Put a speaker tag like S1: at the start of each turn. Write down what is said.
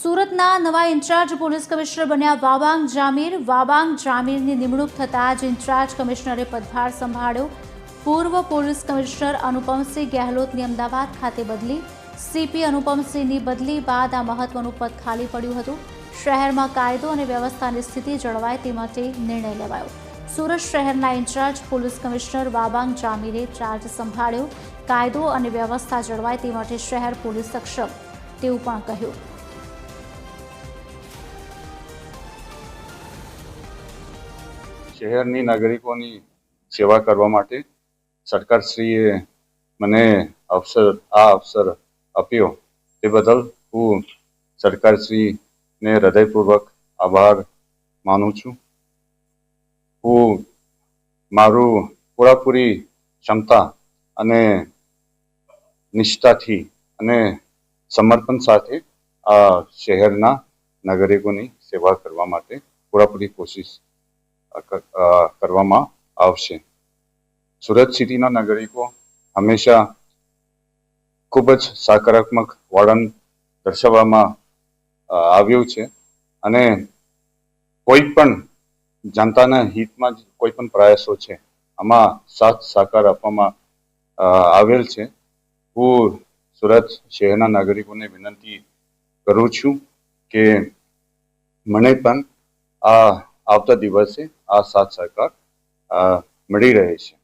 S1: સુરતના નવા in charge police commissioner બન્યા વાબાંગ જામીરની નિમણૂક થતાં જ ઇન્ચાર્જ કમિશનરે પદભાર સંભાળ્યો। પૂર્વ પોલીસ કમિશનર અનુપમસિંહ ગેહલોતની અમદાવાદ ખાતે બદલી। સીપી અનુપમસિંહની બદલી બાદ આ મહત્વનું પદ ખાલી પડ્યું હતું। શહેરમાં કાયદો અને વ્યવસ્થાની સ્થિતિ જળવાય તે માટે નિર્ણય લેવાયો। સુરત શહેરના ઇન્ચાર્જ પોલીસ કમિશનર વાબાંગ જામીરે ચાર્જ સંભાળ્યો। કાયદો અને વ્યવસ્થા જળવાય તે માટે શહેર પોલીસ સક્ષમ તેવું પણ કહ્યું।
S2: શહેરની નાગરિકોની સેવા કરવા માટે સરકારશ્રીએ મને અવસર આપ્યો તે બદલ હું સરકારશ્રીને હૃદયપૂર્વક આભાર માનું છું। હું મારું પૂરેપૂરી ક્ષમતા અને નિષ્ઠાથી અને સમર્પણ સાથે આ શહેરના નાગરિકોની સેવા કરવા માટે પૂરેપૂરી કોશિશ કરવામાં આવશે। સુરત સિટીના નાગરિકો હંમેશા ખૂબ જ સકારાત્મક વલણ દર્શાવવામાં આવ્યું છે અને કોઈ પણ જનતાના હિતમાં કોઈ પણ પ્રયાસો છે આમાં સાથ સહકાર આપવામાં આવેલ છે। હું સુરત શહેરના નાગરિકોને વિનંતી કરું છું કે મને પણ આવતા દિવસે આ સાથ સહકાર મળી રહે છે।